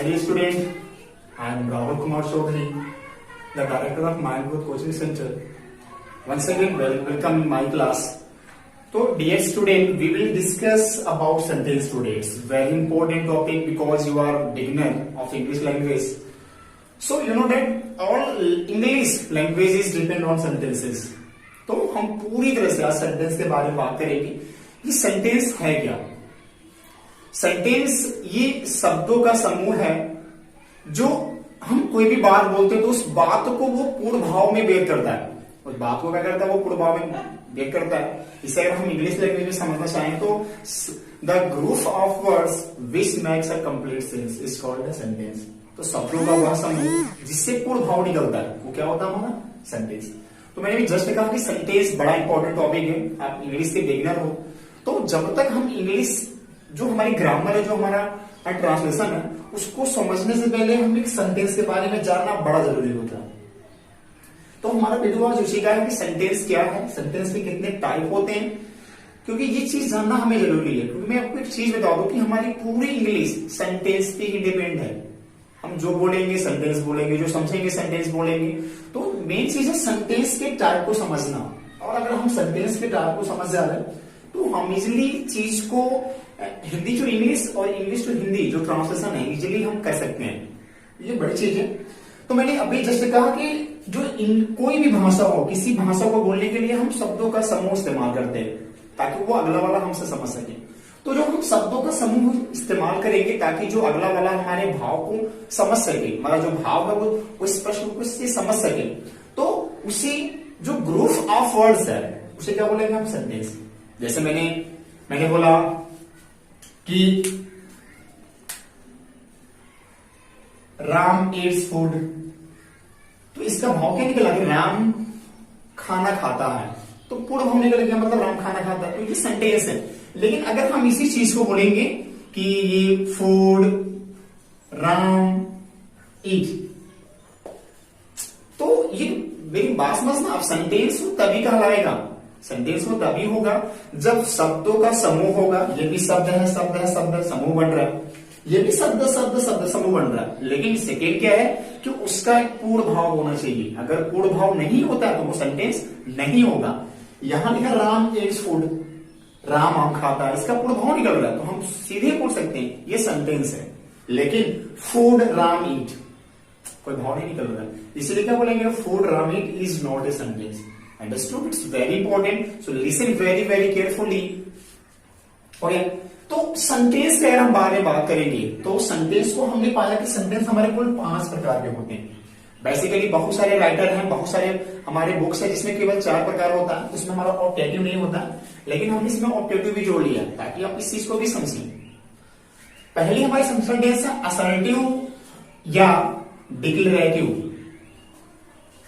Dear student, I am Rahul Kumar Chaudhary, the director of Mind Growth Coaching Center. Once again, welcome in my class. So, dear student, we will discuss about sentence today. It's very important topic because you are beginner of English language. So, you know that all English languages depend on sentences. तो हम पूरी तरह से आज sentence के बारे में बात करेंगे कि सेंटेंस है क्या। सेंटेंस ये शब्दों का समूह है जो हम कोई भी बात बोलते हैं तो उस बात को वो पूर्ण भाव में व्यक्त करता है। उस बात को क्या करता है, वो पूर्ण भाव में व्यक्त करता है। इसे अगर हम इंग्लिश लैंग्वेज में समझना चाहें तो the group of words which makes a complete sense is called a sentence. तो शब्दों का वह समूह जिससे पूर्ण भाव निकलता है वो क्या होता है हमारा सेंटेंस। तो मैंने भी जस्ट कहा कि सेंटेंस बड़ा इंपॉर्टेंट टॉपिक है। आप इंग्लिश के बिगिनर हो तो जब तक हम इंग्लिश जो हमारी ग्रामर है, जो हमारा ट्रांसलेशन है, उसको समझने से पहले हम एक सेंटेंस के बारे में जानना बड़ा जरूरी होता है। तो हमारा वीडियो आज उसी का है कि सेंटेंस क्या है, सेंटेंस के कितने टाइप होते हैं, क्योंकि ये चीज जानना हमें जरूरी है। क्योंकि मैं आपको एक चीज बता दूं कि हमारी पूरी इंग्लिश सेंटेंस पे ही डिपेंड है। हम जो बोलेंगे सेंटेंस बोलेंगे, जो समझेंगे सेंटेंस बोलेंगे। तो मेन चीज है सेंटेंस के टाइप को समझना। और अगर हम सेंटेंस के टाइप को समझ जा रहे हैं तो हम इजिली चीज को हिंदी टू इंग्लिश और इंग्लिश टू हिंदी जो ट्रांसलेशन है इजिली हम कर सकते हैं। ये बड़ी चीज है। तो मैंने अभी जस्ट कहा कि जो कोई भी भाषा हो, किसी भाषा को बोलने के लिए हम शब्दों का समूह इस्तेमाल करते हैं ताकि वो अगला वाला हमसे समझ सके। तो जो हम शब्दों का समूह इस्तेमाल करेंगे ताकि जो अगला वाला हमारे भाव को समझ सके, हमारा जो भाव है वो स्पष्ट रूप से समझ सके, तो उसी जो ग्रुप ऑफ वर्ड्स है उसे क्या बोलेंगे हम सेंटेंस। जैसे मैंने बोला कि राम ईट्स फूड, तो इसका भाव क्या निकला कि राम खाना खाता है। तो पूर्ण भाव निकल गया, मतलब राम खाना खाता है। तो ये सेंटेंस है। लेकिन अगर हम इसी चीज को बोलेंगे कि ये फूड राम ईट, तो ये मेरी बात समझना, आप सेंटेंस तभी कहलाएगा। सेंटेंस वो तभी होगा जब शब्दों का समूह होगा। ये भी शब्द है, समूह बन रहा है। ये भी शब्द समूह बन रहा है। लेकिन सेकेंड क्या है कि उसका एक पूर्ण भाव होना चाहिए। अगर पूर्ण भाव नहीं होता तो वो सेंटेंस नहीं होगा। यहां लिखा राम ईट्स फूड, राम आम खाता है, इसका पूर्ण भाव निकल रहा है तो हम सीधे बोल सकते हैं ये सेंटेंस है। लेकिन फूड राम ईट कोई भाव नहीं निकल रहा है, इसलिए क्या बोलेंगे food Ram eat is not a sentence. Understood? It's very important, so listen very very carefully. Okay, तो सेंटेंस के अगर हम बारे में बात करेंगे तो सेंटेंस को हमने पाया कि सेंटेंस हमारे कुल 5 प्रकार के होते हैं। बेसिकली बहुत सारे राइटर हैं, बहुत सारे हमारे बुक्स है जिसमें केवल 4 प्रकार होता है। उसमें हमारा ऑब्जेक्टिव नहीं होता, लेकिन हमने इसमें ऑब्जेक्टिव भी जोड़ लिया ताकि आप इस चीज को भी समझें। पहली हमारी सेंटेंस है असर्टिव या डिक्लेरेटिव।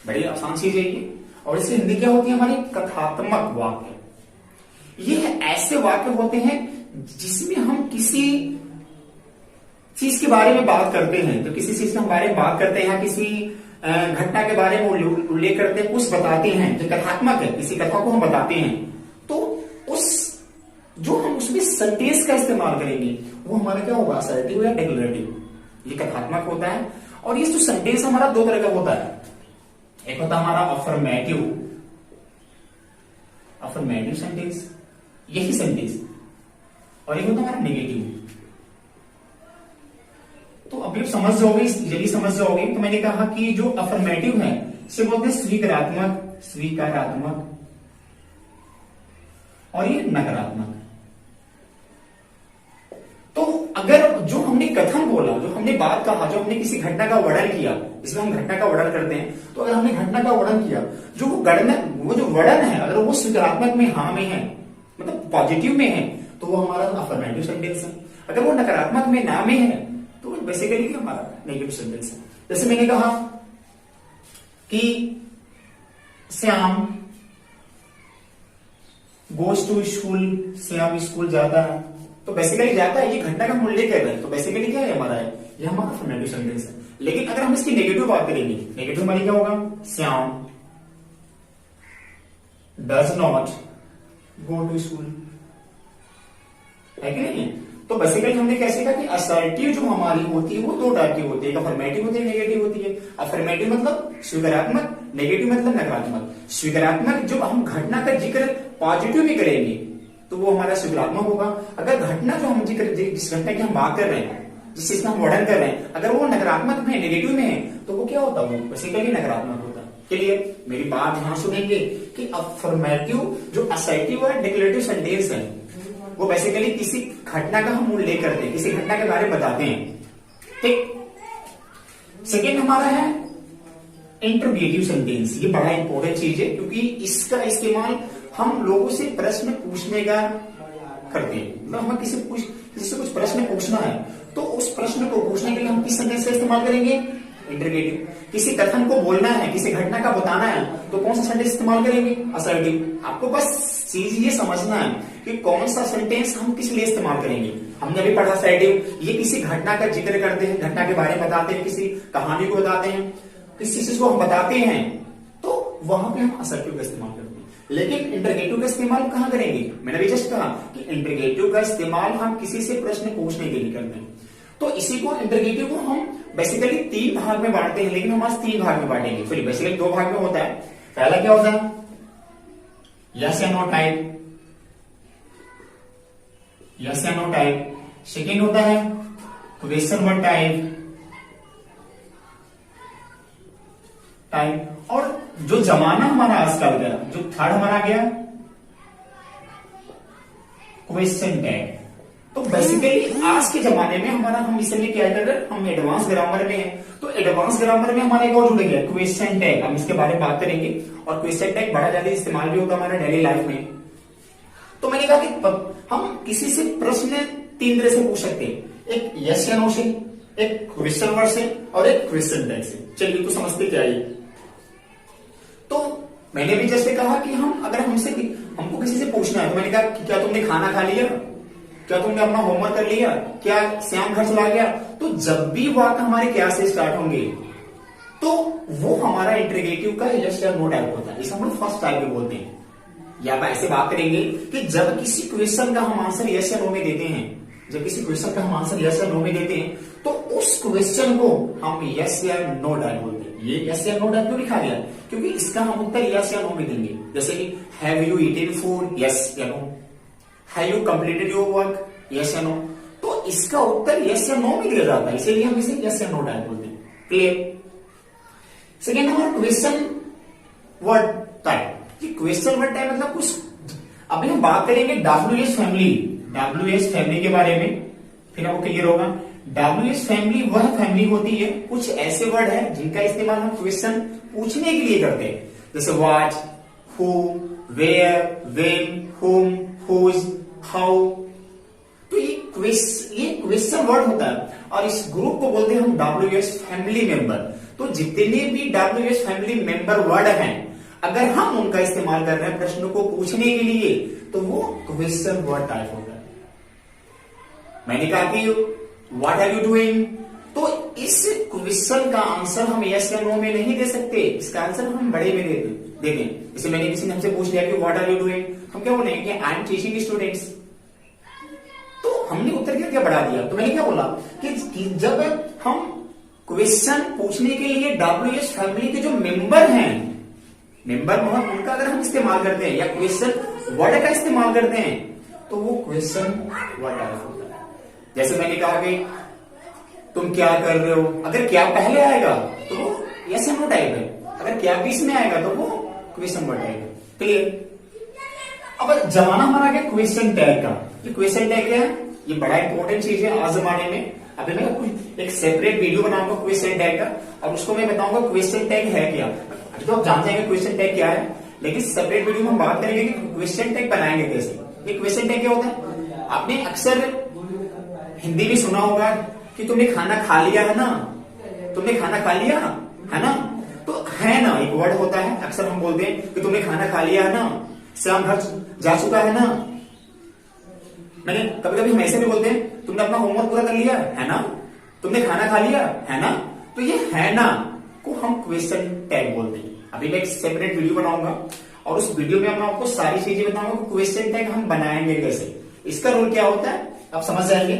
बड़ी आसान चीज है ये। और इसकी हिंदी क्या होती है हमारी कथात्मक वाक्य। ये ऐसे वाक्य होते हैं जिसमें हम किसी चीज के बारे में बात करते हैं। तो किसी चीज के बारे में बात करते हैं, किसी घटना के बारे में उल्लेख करते हैं, कुछ बताते हैं जो कथात्मक है, किसी कथा को हम बताते हैं। तो उस जो हम उसमें सेंटेंस का इस्तेमाल करेंगे वो हमारा क्या होगा, असर्टिव या डिक्लेरेटिव। ये कथात्मक होता है। और ये जो सेंटेंस हमारा 2 तरह का होता है। एक होता है हमारा अफर्मेटिव सेंटेंस, यही सेंटेंस, और एक होता है हमारा नेगेटिव। तो अभी आप समझ जाओगे, यदि समझ जाओगे तो मैंने कहा कि जो अफर्मेटिव है इसे बोलते हैं स्वीकारात्मक और ये नकारात्मक। तो अगर जो हमने कथन बोला, जो हमने बात कहा, जो हमने किसी घटना का वर्णन किया, इसमें हम घटना का वर्णन करते हैं, तो अगर हमने घटना का वर्णन किया, जो वो जो वर्णन है अगर वो सकारात्मक में हाँ में है, मतलब पॉजिटिव में है, तो वो हमारा अफर्मेटिव सेंटेंस है। अगर वो नकारात्मक में ना में है तो बेसिकली हमारा नेगेटिव सेंटेंस है। जैसे मैंने कहा कि Shyam goes to school, Shyam school जाता है, तो बेसिकली जाता है, ये घटना का हम उल्लेख कर रहे हैं। तो बेसिकली क्या है हमारा है, ये हमारा अफर्मेटिव सेंटेंस है। लेकिन अगर हम इसकी नेगेटिव बात करेंगे, नेगेटिव हमारी क्या होगा, Shyam does not go to school, है कि नहीं है। तो बेसिकली हमने क्या सीखा कि असर्टिव जो हमारी होती है वो दो टाइप की होती है, एक अफर्मेटिव होती है, नेगेटिव होती है। अफर्मेटिव मतलब स्वीकारात्मक, नेगेटिव मतलब नकारात्मक। स्वीकारात्मक जब हम घटना का जिक्र पॉजिटिव में करेंगे तो वो हमारा स्वीकारात्मक होगा। अगर घटना जो हम जिक्र, जिस घटना की हम बात कर रहे हैं, जिस चीज का हम वर्णन कर रहे हैं, अगर वो नकारात्मक में, नेगेटिव में है, तो वो क्या होता है, वो बेसिकली नकारात्मक होता है। चलिए मेरी बात ध्यान सुनेंगे कि अफर्मेटिव जो असर्टिव और डिक्लेरेटिव सेंटेंस है वो बेसिकली किसी घटना का हम उल्लेख करते हैं, किसी घटना के बारे में बताते हैं। ठीक। सेकेंड हमारा है इंटरोगेटिव सेंटेंस। ये बड़ा इंपॉर्टेंट चीज है क्योंकि इसका इस्तेमाल हम लोगों से प्रश्न पूछने का करते हैं। मतलब हमें किसी से कुछ प्रश्न पूछना है तो उस प्रश्न को पूछने के लिए हम किस सेंटेंस का इस्तेमाल करेंगे, इंटरोगेटिव। किसी कथन को बोलना है, किसी घटना का बताना है तो कौन सा सेंटेंस इस्तेमाल करेंगे, असर्टिव। आपको बस चीज ये समझना है कि कौन सा सेंटेंस हम किस लिए इस्तेमाल करेंगे। हमने अभी पढ़ा असर्टिव, ये किसी घटना का जिक्र करते हैं, घटना के बारे में बताते हैं, किसी कहानी को बताते हैं, किसी चीज को हम बताते हैं, तो वहां पे हम असर्टिव का इस्तेमाल करते हैं। लेकिन इंटरोगेटिव का इस्तेमाल कहां करेंगे, मैंने अभी जस्ट कहा कि इंटरोगेटिव का इस्तेमाल हम किसी से प्रश्न पूछने के लिए करते हैं। तो इसी को इंटरोगेटिव को हम बेसिकली 3 भाग में बांटते हैं, लेकिन हम आज 3 भाग में बांटेंगे। फिर बेसिकली 2 भाग में होता है। पहला क्या होता है, यस या नो टाइप, यस या नो टाइप। सेकेंड होता है क्वेश्चन वर्ड टाइप, और जो जमाना हमारा आजकल गया, जो थर्ड हमारा गया क्वेश्चन टैग। तो बेसिकली आज के जमाने में हमारा, हम इसलिए क्या कर रहे हैं, हम एडवांस ग्रामर में हैं, तो एडवांस ग्रामर में हमारा एक और जुड़ गया क्वेश्चन टैग। हम इसके बारे में बात करेंगे और क्वेश्चन टैग बड़ा ज्यादा इस्तेमाल भी होता है हमारे डेली लाइफ में। तो मैंने कहा कि हम किसी से प्रश्न 3 तरह से पूछ सकते हैं, एक यस या नो से, एक क्वेश्चन वर्ड से और एक क्वेश्चन टैग से। चलिए तो समझते क्या है। तो मैंने भी जैसे कहा कि हम अगर हमको किसी से पूछना है तो मैंने कहा कि क्या तुमने खाना खा लिया, क्या तुमने अपना होमवर्क कर लिया, क्या श्याम घर चला गया। तो जब भी वाक्य हमारे क्या से स्टार्ट होंगे तो वो हमारा इंटरोगेटिव का यस या नो टाइप होता है। इसे हम लोग फर्स्ट टाइप में बोलते हैं। या ऐसे बात करेंगे कि जब किसी क्वेश्चन का हम आंसर यस या नो में देते हैं, जब किसी क्वेश्चन का हम आंसर यस या नो में देते हैं तो उस क्वेश्चन को हम यस या नो टाइप बोलते हैं। ये यस या नो टाइप क्यों लिखा गया, क्योंकि इसका हम उत्तर यस या नो में देंगे। जैसे कि have you eaten food, yes या no. Have you completed your work, yes या नो। तो इसका उत्तर यस या नो में दिया जाता है, इसीलिए हम इसे यस या नो टाइप बोलते हैं। क्लियर। सेकेंड हमारा क्वेश्चन वर्ड टाइप। ये क्वेश्चन वर्ड टाइप मतलब कुछ, अभी हम बात करेंगे WH फैमिली, WH फैमिली के बारे में, फिर आपको क्लियर होगा। WH फैमिली वह फैमिली होती है, कुछ ऐसे वर्ड है जिनका इस्तेमाल हम क्वेश्चन पूछने के लिए करते हैं, जैसे व्हाट, हु, वेयर, व्हेन, हुम, हुज, हाउ। तो ये क्वेश्चन वर्ड होता है और इस ग्रुप को बोलते हैं हम WH फैमिली मेंबर। तो जितने भी WH फैमिली मेंबर वर्ड हैं, अगर हम उनका इस्तेमाल कर रहे हैं प्रश्न को पूछने के लिए तो वो क्वेश्चन वर्ड टाइप होता है। मैंने कहा कि व्हाट आर यू डूइंग, तो इस क्वेश्चन का आंसर हम यस या नो में नहीं दे सकते, इसका आंसर हम बड़े में देते हैं। जैसे मैंने किसी ने हमसे पूछ लिया कि व्हाट आर यू डूइंग, हम क्या बोलेंगे कि आई एम टीचिंग स्टूडेंट्स। तो हमने उत्तर क्या बढ़ा दिया। तो मैंने क्या बोला कि जब हम क्वेश्चन पूछने के लिए WH फैमिली के जो मेंबर हैं, मेंबर मतलब उनका अगर हम इस्तेमाल करते हैं या क्वेश्चन वर्ड का इस्तेमाल करते हैं तो वो क्वेश्चन वर्ड टाइप होता है। जैसे मैंने कहा कि तुम क्या कर रहे हो, अगर क्या पहले आएगा तो वो यस या नो टाइप है, अगर क्या बीच में आएगा तो वो क्वेश्चन वर्ड टाइप है। क्लियर। अब जमाना हमारा क्या क्वेश्चन टैग का। ये क्वेश्चन टैग क्या है, ये बड़ा इंपॉर्टेंट चीज है आज जमाने में। अभी मैं एक सेपरेट वीडियो बनाऊंगा क्वेश्चन टैग का और उसको मैं बताऊंगा क्वेश्चन टैग है क्या। तो आप जान जाएंगे क्वेश्चन टैग क्या है, लेकिन सेपरेट वीडियो में हम बात करेंगे कि क्वेश्चन टैग बनाएंगे कैसे। ये क्वेश्चन टैग क्या होता है, आपने अक्सर हिंदी में सुना होगा कि तुमने खाना खा लिया है ना, तुमने खाना खा लिया है ना। तो है ना एक वर्ड होता है, अक्सर हम बोलते हैं कि तुमने खाना खा लिया है ना, श्याम घर जा चुका है ना। मैंने कभी कभी हम ऐसे भी बोलते हैं तुमने अपना होमवर्क पूरा कर लिया है ना, तुमने खाना खा लिया है ना। तो ये है ना को हम क्वेश्चन टैग बोलते हैं। अभी मैं एक सेपरेट वीडियो बनाऊंगा और उस वीडियो में मैं आपको सारी चीजें बताऊंगा कि क्वेश्चन टैग हम बनाएंगे कैसे। इसका रोल क्या होता है आप समझ जाएंगे।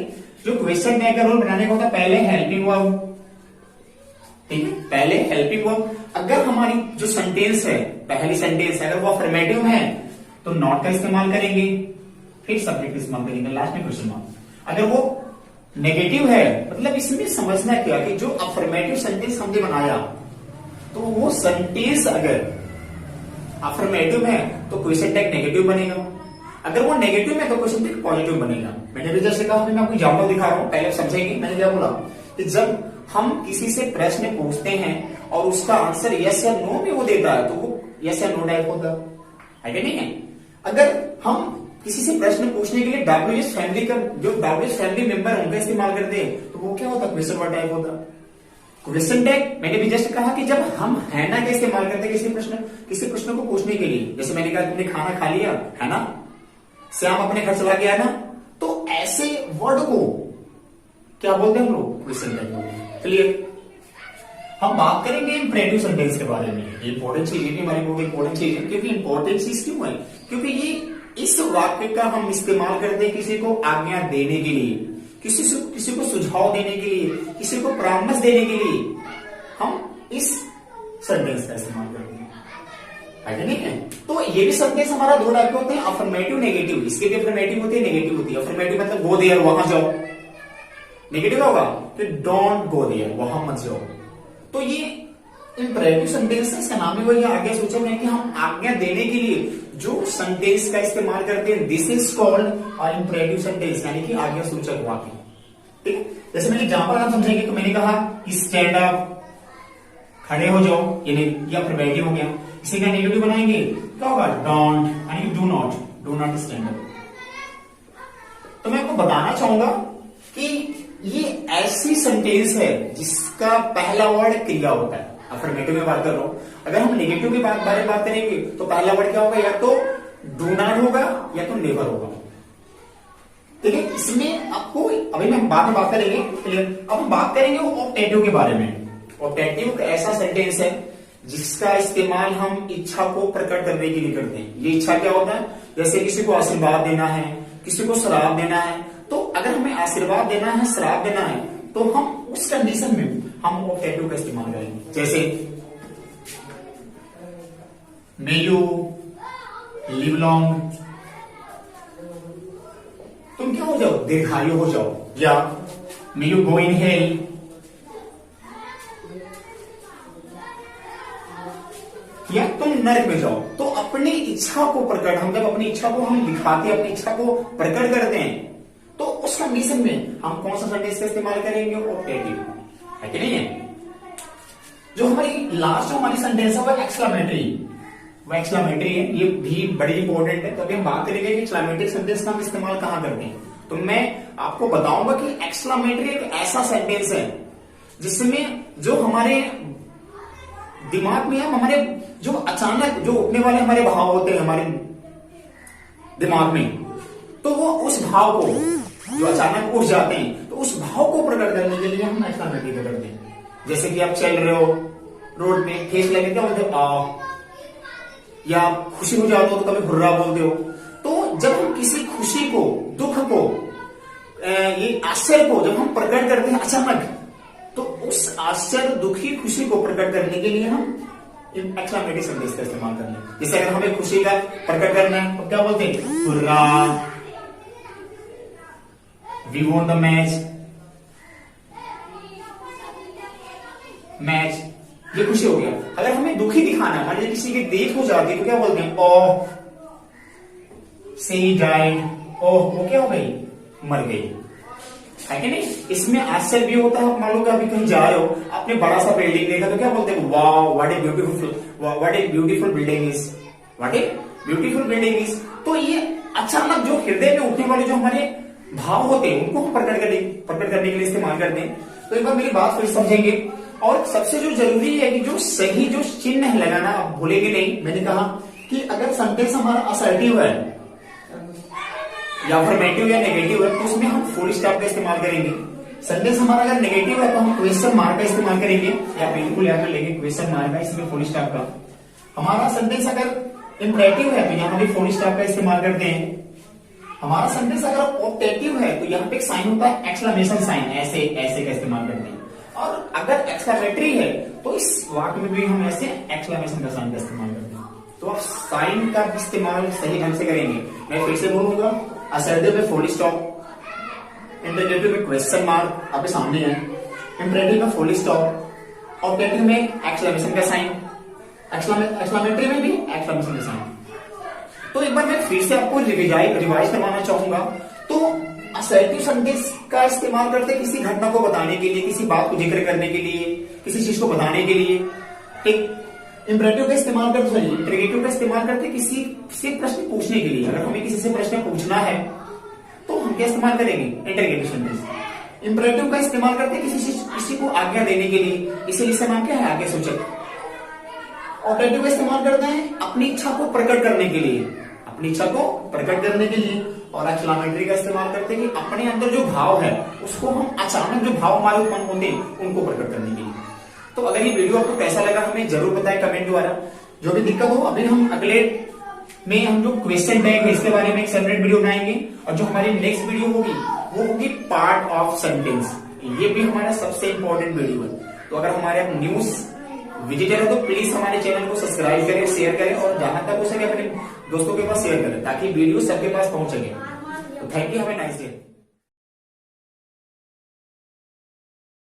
जो क्वेश्चन टैग का रोल बनाने का होता है पहले हेल्पिंग वर्ब, ठीक है, पहले हेल्पिंग वर्ब। अगर हमारी जो सेंटेंस है, पहली सेंटेंस अगर वो अफर्मेटिव है तो नॉट का इस्तेमाल करेंगे, फिर सब्जेक्ट इस्तेमाल करेंगे, लास्ट में क्वेश्चन मार्क। अगर वो नेगेटिव है, मतलब इसमें समझना क्या कि जो अफर्मेटिव सेंटेंस हमने बनाया तो वो सेंटेंस अगर अफर्मेटिव है तो क्वेश्चन टैग नेगेटिव बनेगा, अगर वो नेगेटिव है तो क्वेश्चन टैग पॉजिटिव बनेगा। मैंने भी जैसे कहा, मैं आपको एग्जांपल दिखा रहा हूं, पहले समझेंगे। मैंने क्या बोला कि जब हम किसी से प्रश्न पूछते हैं और उसका आंसर यस या नो में वो देता है तो वो यस या नो टाइप होता है कि नहीं है। अगर हम किसी से प्रश्न पूछने के लिए WH फैमिली का जो WH फैमिली मेंबर उनका इस्तेमाल करते हैं तो वो क्या होता है, क्वेश्चन वर्ड टाइप होता है। क्वेश्चन टैग मैंने भी जस्ट कहा कि जब हम है ना का इस्तेमाल करते हैं किसी प्रश्न को पूछने के लिए, जैसे मैंने कहा तुमने खाना खा लिया है ना, श्याम अपने घर चला गया ना, तो ऐसे वर्ड को क्या बोलते हैं हम लोग, क्वेश्चन टैग बोलते हैं। क्लियर। हम बात करेंगे इंपरेटिव सेंटेंस के बारे में। इंपॉर्टेंट चीज है, हमारी बहुत इंपॉर्टेंट चीज है। क्योंकि इंपॉर्टेंट चीज क्यों है, क्योंकि ये इस वाक्य का हम इस्तेमाल करते हैं किसी को आज्ञा देने के लिए, किसी को सुझाव देने के लिए, किसी को परामर्श देने के लिए हम इस सेंटेंस का इस्तेमाल करते हैं, है नहीं है। तो ये भी सेंटेंस हमारा दो टाइप के होते हैं, अफर्मेटिव नेगेटिव। इसके भी अफर्मेटिव होती है, नेगेटिव होती है। अफर्मेटिव मतलब गो देयर, वहां जाओ। नेगेटिव होगा कि डोंट गो देयर, वहां मत जाओ। तो ये इंपरेटिव सेंटेंस है, इसका नाम ही वही आज्ञा सूचक है कि हम आज्ञा देने के लिए जो सेंटेंस का इस्तेमाल करते हैं, this is called imperative sentence, यानी कि आज्ञा सूचक वाक्य। ठीक है, जैसे मैंने एग्जांपल हम समझेंगे तो मैंने कहा कि स्टैंड अप, खड़े हो जाओ, ये अफर्मेटिव हो गया। इसी का नेगेटिव बनाएंगे क्या होगा, डोंट, यानी कि डू नॉट स्टैंड अप। तो मैं आपको बताना चाहूंगा कि ये ऐसी सेंटेंस है जिसका पहला वर्ड क्रिया होता है। अफर्मेटिव में बात कर रहा हूं, अगर हम नेगेटिव की बारे में बात करेंगे तो पहला वर्ड क्या होगा, या तो डू नॉट होगा या तो नेवर होगा। ठीक है, इसमें आपको अभी हम बाद में बात करेंगे। क्लियर। अब हम बात करेंगे ऑप्टेटिव के बारे में। ऑप्टेटिव एक ऐसा सेंटेंस है जिसका इस्तेमाल हम इच्छा को प्रकट करने के लिए करते हैं। ये इच्छा क्या होता है, जैसे किसी को आशीर्वाद देना है, किसी को श्राप देना है, तो अगर हमें आशीर्वाद देना है, श्राप देना है, तो हम उस कंडीशन में हम ऑप्टेटिव का इस्तेमाल करेंगे। जैसे मे यू लिव लॉन्ग, तुम क्या हो जाओ, दीर्घायु हो जाओ, या may you go in hell, या तुम नरक में जाओ। तो अपनी इच्छा को प्रकट, हम जब अपनी इच्छा को हम दिखाते हैं, अपनी इच्छा को प्रकट करते हैं, तो उस कंडीशन में हम कौन सा सेंटेंस का इस्तेमाल करेंगे, ऑप्टेटिव, है कि नहीं है। जो हमारी लास्ट हमारी सेंटेंस है वो एक्सक्लेमेटरी है, ये भी बड़ी इंपॉर्टेंट है। तो अभी हम बात करेंगे कि एक्सक्लेमेटरी सेंटेंस का हम इस्तेमाल कहां करते हैं। तो मैं आपको बताऊंगा कि एक्सक्लेमेटरी एक ऐसा सेंटेंस है जिसमें जो हमारे दिमाग में है, हमारे जो अचानक जो उठने वाले हमारे भाव होते हैं हमारे दिमाग में, तो वो उस भाव को जो अचानक उठ जाते हैं, तो उस भाव को प्रकट करने के लिए हम एक्सक्लेमेटरी का करते हैं। जैसे कि आप चल रहे हो रोड पे, ठेस लगे क्या बोलते हो, आ, या खुशी हो जाते हो तो कभी हुर्रा बोलते हो। तो जब हम किसी खुशी को, दुख को, ये आश्चर्य को जब हम प्रकट करते हैं अचानक, तो उस आश्चर्य, दुखी, खुशी को प्रकट करने के लिए हम एक्सक्लेमेटरी सेंटेंस का इस्तेमाल करते हैं। जैसे अगर हमें खुशी का प्रकट करना है तो क्या बोलते हैं, hurrah, we won the match, ये खुशी हो गया। अगर हमें दुखी दिखाना है, मान लीजिए किसी की डेथ हो जाती है तो क्या बोलते हैं, ओह शी डाइड, ओह वो क्या हो गई, मर गई, है कि नहीं। इसमें आश्चर्य भी होता है। मान लो कि अभी कहीं जा रहे हो, आपने बड़ा सा बिल्डिंग देखा तो क्या बोलते हैं, wow what a beautiful building is, what a beautiful building is. तो ये अचानक जो हृदय में उठने वाले जो हमारे भाव होते हैं उनको हम प्रकट करने के लिए इस्तेमाल करते हैं। तो एक बार मेरी बात फिर समझेंगे। और सबसे जो जरूरी है कि जो सही जो चिन्ह है लगाना, आप भूलेंगे नहीं। मैंने कहा कि अगर सेंटेंस हमारा असर्टिव है या अफर्मेटिव या नेगेटिव है तो उसमें हम फुल स्टॉप का इस्तेमाल करेंगे। सेंटेंस हमारा अगर नेगेटिव है तो हम क्वेश्चन मार्क का इस्तेमाल करेंगे, या बिल्कुल याद कर लेंगे क्वेश्चन मार्क का, इसमें फुल स्टॉप का। हमारा सेंटेंस अगर इंपरेटिव है तो यहां भी फुल स्टॉप का इस्तेमाल करते हैं। हमारा सेंटेंस अगर ऑप्टेटिव है तो यहाँ पे एक साइन होता है एक्सक्लेमेशन साइन, ऐसे ऐसे का इस्तेमाल करते हैं। और अगर एक्सक्लेमेटरी है तो इस वाक्य में भी हम ऐसे एक्सक्लेमेशन का साइन का इस्तेमाल करते हैं। तो आप साइन का इस्तेमाल सही ढंग से करेंगे। मैं फिर से बोलूंगा, असर्टिव में फुल स्टॉप, इंटरगेटिव में क्वेश्चन मार्क आपके सामने है, इंपरेटिव में फुल स्टॉप, ऑब्जेक्टिव में एक्सक्लेमेशन का साइन, एक्सक्लेमेटरी में भी एक्सक्लेमेशन का साइन। तो एक बार मैं फिर से आपको रिवाइज करवाना चाहूंगा। तो असर्टिव सेंटेंस का इस्तेमाल करते हैं किसी घटना को बताने के लिए, किसी बात को जिक्र करने के लिए, किसी चीज को बताने के लिए। ठीक, इंपरेटिव का इस्तेमाल करते हैं, इंटरगेटिव का इस्तेमाल करते हैं किसी से प्रश्न पूछने के लिए। अगर हमें किसी से प्रश्न पूछना है तो हम क्या इस्तेमाल करेंगे, इंटरगेटिव सेंटेंस। इंपरेटिव का इस्तेमाल करते हैं किसी को आज्ञा देने के लिए, इसीलिए इसका नाम क्या है, आज्ञा सूचक। ऑब्जेक्टिव का इस्तेमाल करते हैं अपनी इच्छा को प्रकट करने के लिए, अपनी इच्छा को प्रकट करने के लिए। और एक्सक्लेमेटरी का इस्तेमाल करते हैं कि अपने अंदर जो भाव है उसको हम अचानक जो भाव हमारे उत्पन्न होते हैं उनको प्रकट करने के लिए। तो अगर ये वीडियो आपको कैसा लगा हमें जरूर बताएं कमेंट द्वारा। जो भी दिक्कत हो अभी हम अगले में हम जो क्वेश्चन टैग है इसके बारे में एक सेपरेट वीडियो बनाएंगे। और जो हमारी नेक्स्ट वीडियो होगी वो होगी पार्ट ऑफ सेंटेंस। ये भी हमारा सबसे इंपॉर्टेंट वीडियो है। तो अगर हमारे आप न्यूज विजिटर हो तो प्लीज हमारे चैनल को सब्सक्राइब करें, शेयर करें और जहां तक हो सके अपने दोस्तों के पास शेयर करें ताकि वीडियो सबके पास पहुंच सके। तो thank you, have a nice day.